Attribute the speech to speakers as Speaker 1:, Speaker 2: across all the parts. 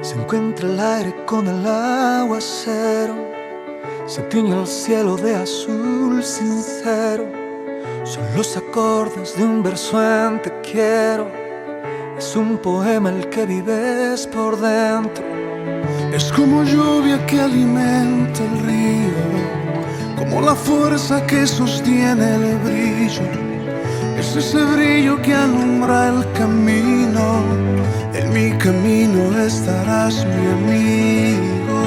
Speaker 1: Se encuentra el aire con el aguacero, se tiñe el cielo de azul sincero. Son los acordes de un verso en te quiero. Es un poema el que vives por dentro.
Speaker 2: Es como lluvia que alimenta el río, como la fuerza que sostiene el brillo. Es ese brillo que alumbra el camino. En mi camino estarás, mi amigo.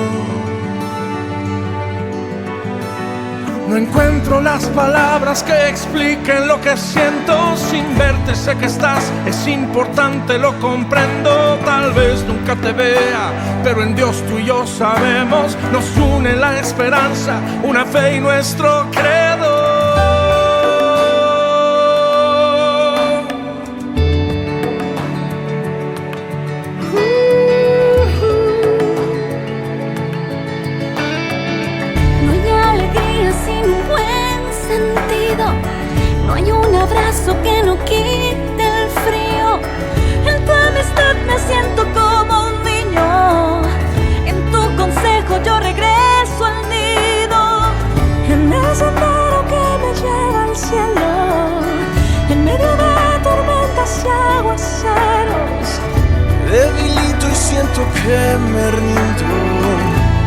Speaker 3: No encuentro las palabras que expliquen lo que siento. Sin verte sé que estás, es importante, lo comprendo. Tal vez nunca te vea, pero en Dios tú y yo sabemos. Nos une la esperanza, una fe y nuestro credo.
Speaker 4: No hay un abrazo que no quite el frío. En tu amistad me siento como un niño. En tu consejo yo regreso al nido. En el sendero que me lleva al cielo, en medio de tormentas y aguaceros.
Speaker 2: Debilito y siento que me rindo.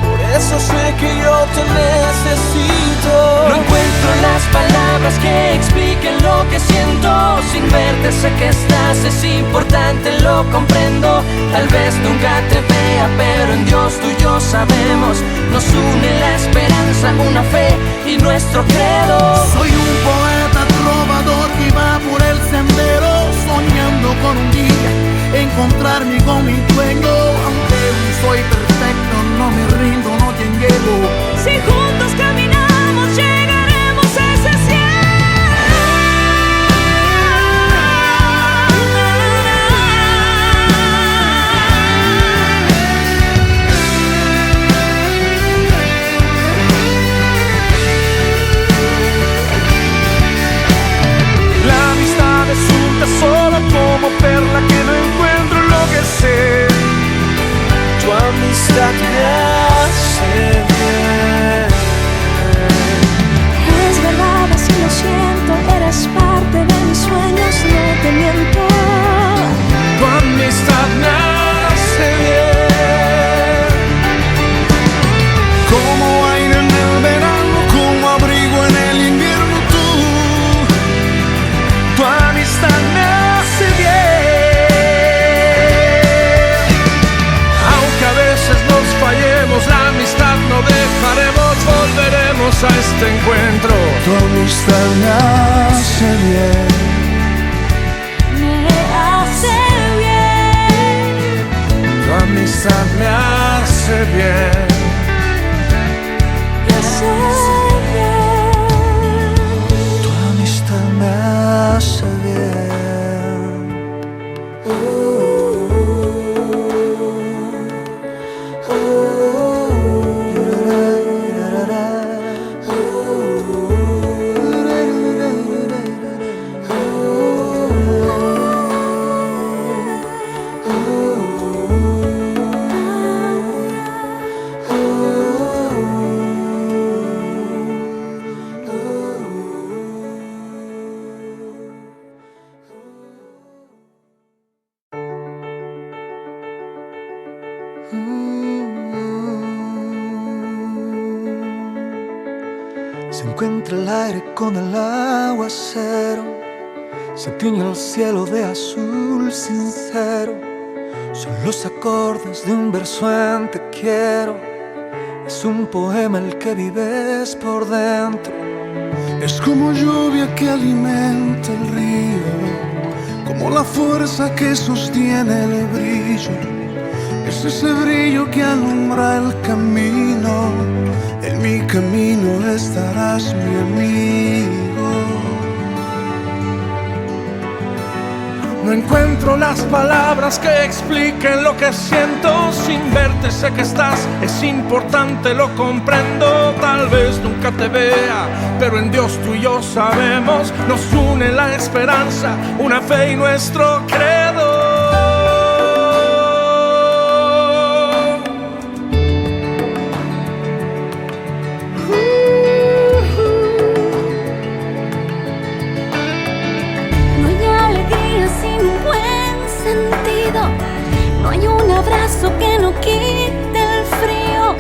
Speaker 2: Por eso sé que yo te necesito.
Speaker 5: No encuentro las palabras que expliquen lo que siento. Sin verte sé que estás, es importante, lo comprendo. Tal vez nunca te vea, pero en Dios tú y yo sabemos. Nos une la esperanza, una fe y nuestro credo.
Speaker 2: Soy un poeta trovador que va por el sendero, soñando con un día encontrarme con mi dueño. Aunque no soy perfecto, no me rindo, no te llego.
Speaker 4: Si juntos caminamos llegaremos a ese
Speaker 3: La amistad es un tesoro como perla que no encuentro en lo que sé.
Speaker 2: Tu amistad me hace bien.
Speaker 4: Es verdad, así lo siento. Eres parte de mis sueños, no te miento.
Speaker 3: Tu amistad me hace bien.
Speaker 2: Como aire en el verano, como abrigo en el invierno,
Speaker 3: Tu amistad me hace bien. Aunque a veces nos fallemos, la amistad no dejaremos, volveremos a este encuentro.
Speaker 2: tu amistad me hace bien.
Speaker 4: Me hace bien.
Speaker 3: Tu amistad me hace bien.
Speaker 4: Me hace bien.
Speaker 1: Tu amistad me hace bien. Se encuentra el aire con el aguacero, se tiñe el cielo de azul sincero. Son los acordes de un verso en te quiero. Es un poema el que vives por dentro.
Speaker 2: Es como lluvia que alimenta el río, como la fuerza que sostiene el brillo. Es ese brillo que alumbra el camino. En mi camino estarás, mi amigo. No
Speaker 3: encuentro las palabras que expliquen lo que siento. Sin verte sé que estás, es importante, lo comprendo. Tal vez nunca te vea, pero en Dios tú y yo sabemos. Nos une la esperanza, una fe y nuestro credo.
Speaker 4: No hay un abrazo que no quite el frío.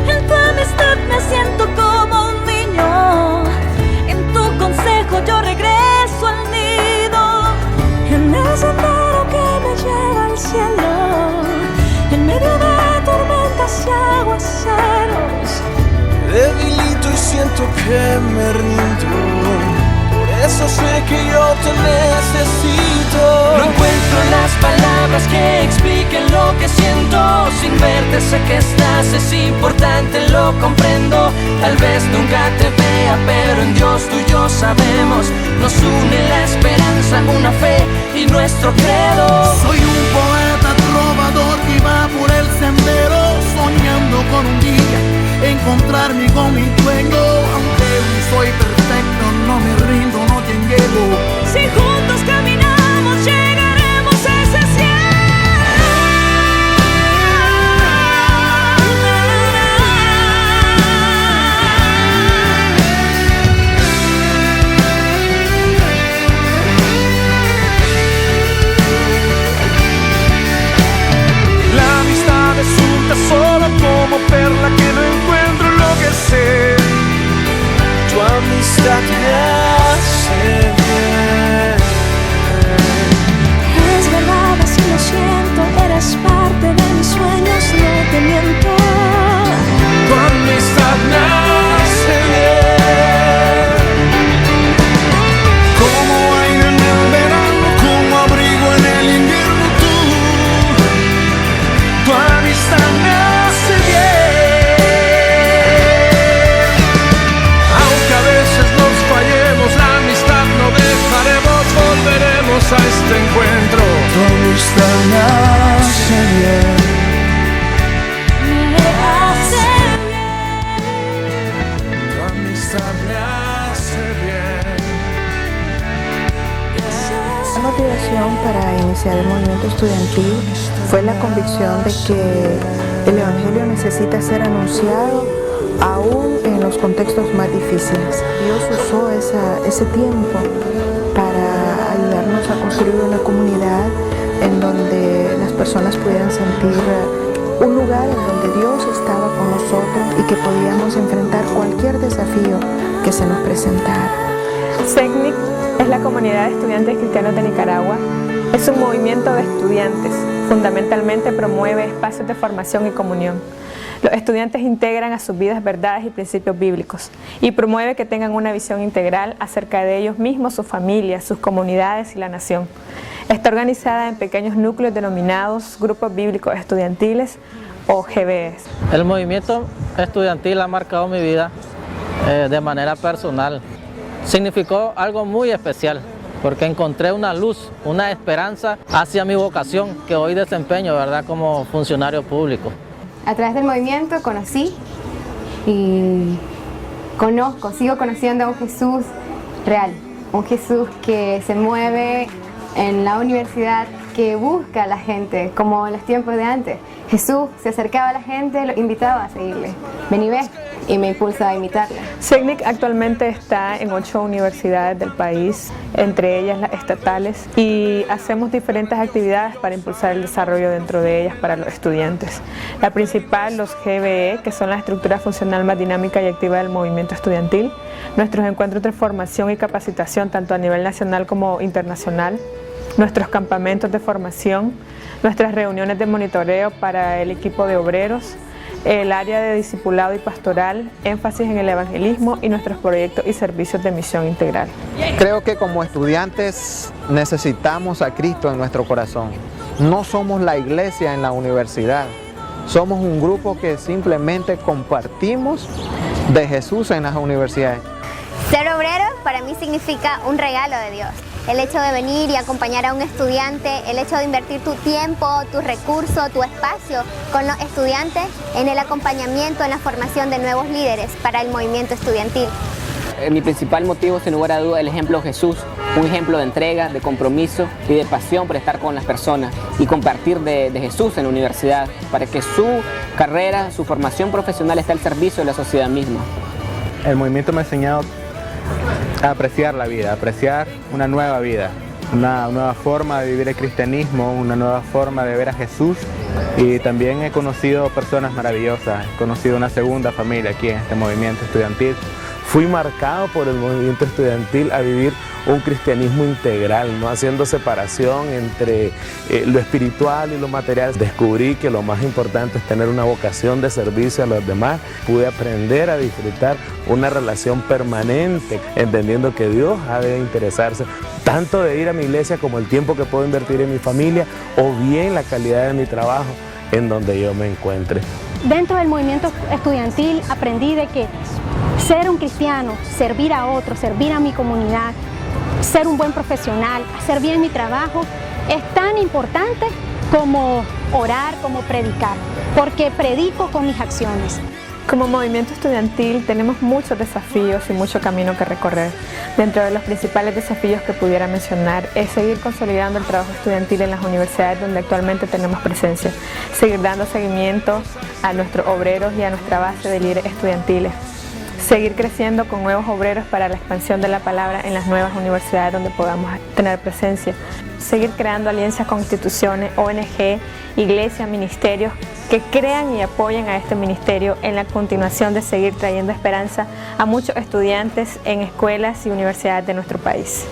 Speaker 4: En tu amistad me siento como un niño. En tu consejo yo regreso al nido. En el sendero que me lleva al cielo, en medio de tormentas y aguaceros.
Speaker 5: Debilito y siento que me rindo. Eso sé que yo te necesito. No encuentro las palabras que expliquen lo que siento. Sin verte sé que estás, es importante, lo comprendo. Tal vez nunca te vea, pero en Dios tú y yo sabemos. Nos une la esperanza, una fe y nuestro credo.
Speaker 2: Soy un poeta trovador que va por el sendero, soñando con un día encontrarme con mi dueño. Aunque no soy perfecto, no me rindo, no te llevo.
Speaker 4: Si juntos caminamos, llegaremos a ese cielo.
Speaker 3: La amistad es un tesoro como perla que no encuentro en lo que sé.
Speaker 5: Tu amistad me hace bien.
Speaker 4: Es verdad, así lo siento. Eres parte de mis sueños, no te miento.
Speaker 3: Tu amistad me hace bien.
Speaker 2: Como aire en el verano, como abrigo en el invierno,
Speaker 3: Tu amistad me hace bien. Aunque a veces nos fallemos, la amistad no dejaremos. Volveremos a este encuentro.
Speaker 2: tu amistad me hace bien.
Speaker 4: Me hace
Speaker 3: Tu amistad me hace bien.
Speaker 6: La motivación para iniciar el movimiento estudiantil fue la convicción de que el Evangelio necesita ser anunciado aún en los contextos más difíciles. Dios usó ese tiempo para ayudarnos a construir una comunidad en donde las personas pudieran sentir un lugar en donde Dios estaba con nosotros y que podíamos enfrentar cualquier desafío que se nos presentara.
Speaker 7: SECNIC es la Comunidad de Estudiantes Cristianos de Nicaragua. Es un movimiento de estudiantes. Fundamentalmente promueve espacios de formación y comunión. Los estudiantes integran a sus vidas verdades y principios bíblicos y promueve que tengan una visión integral acerca de ellos mismos, sus familias, sus comunidades y la nación. Está organizada en pequeños núcleos denominados Grupos Bíblicos Estudiantiles o GBEs.
Speaker 8: El movimiento estudiantil ha marcado mi vida de manera personal. Significó algo muy especial porque encontré una luz, una esperanza hacia mi vocación que hoy desempeño, ¿verdad?, como funcionario público.
Speaker 9: A través del movimiento conocí y sigo conociendo a un Jesús real, un Jesús que se mueve en la universidad, que busca a la gente, como en los tiempos de antes. Jesús se acercaba a la gente, lo invitaba a seguirle. Ven y ve, y me impulsa a imitarle.
Speaker 7: SECNIC actualmente está en 8 universidades del país, entre ellas las estatales, y hacemos diferentes actividades para impulsar el desarrollo dentro de ellas para los estudiantes. La principal, los GBE, que son la estructura funcional más dinámica y activa del movimiento estudiantil. Nuestros encuentros de formación y capacitación, tanto a nivel nacional como internacional. Nuestros campamentos de formación, nuestras reuniones de monitoreo para el equipo de obreros, el área de discipulado y pastoral, énfasis en el evangelismo y nuestros proyectos y servicios de misión integral.
Speaker 10: Creo que como estudiantes necesitamos a Cristo en nuestro corazón. No somos la iglesia en la universidad, somos un grupo que simplemente compartimos de Jesús en las universidades.
Speaker 11: Ser obrero para mí significa un regalo de Dios. el hecho de venir y acompañar a un estudiante, el hecho de invertir tu tiempo, tu recurso, tu espacio con los estudiantes en el acompañamiento, en la formación de nuevos líderes para el movimiento estudiantil.
Speaker 12: Mi principal motivo, sin lugar a duda, es el ejemplo de Jesús, un ejemplo de entrega, de compromiso y de pasión por estar con las personas y compartir de Jesús en la universidad para que su carrera, su formación profesional esté al servicio de la sociedad misma.
Speaker 13: El movimiento me ha enseñado a apreciar la vida, a apreciar una nueva vida, una nueva forma de vivir el cristianismo, una nueva forma de ver a Jesús, y también he conocido personas maravillosas, he conocido una segunda familia aquí en este movimiento estudiantil.
Speaker 14: Fui marcado por el movimiento estudiantil a vivir un cristianismo integral, no haciendo separación entre lo espiritual y lo material. Descubrí que lo más importante es tener una vocación de servicio a los demás. Pude aprender a disfrutar una relación permanente, entendiendo que Dios ha de interesarse tanto de ir a mi iglesia como el tiempo que puedo invertir en mi familia o bien la calidad de mi trabajo en donde yo me encuentre.
Speaker 15: Dentro del movimiento estudiantil aprendí de que ser un cristiano, servir a otros, servir a mi comunidad, ser un buen profesional, hacer bien mi trabajo, es tan importante como orar, como predicar, porque predico con mis acciones.
Speaker 7: Como movimiento estudiantil tenemos muchos desafíos y mucho camino que recorrer. Dentro de los principales desafíos que pudiera mencionar es seguir consolidando el trabajo estudiantil en las universidades donde actualmente tenemos presencia, seguir dando seguimiento a nuestros obreros y a nuestra base de líderes estudiantiles, seguir creciendo con nuevos obreros para la expansión de la palabra en las nuevas universidades donde podamos tener presencia, seguir creando alianzas con instituciones, ONG, iglesias, ministerios que crean y apoyen a este ministerio en la continuación de seguir trayendo esperanza a muchos estudiantes en escuelas y universidades de nuestro país.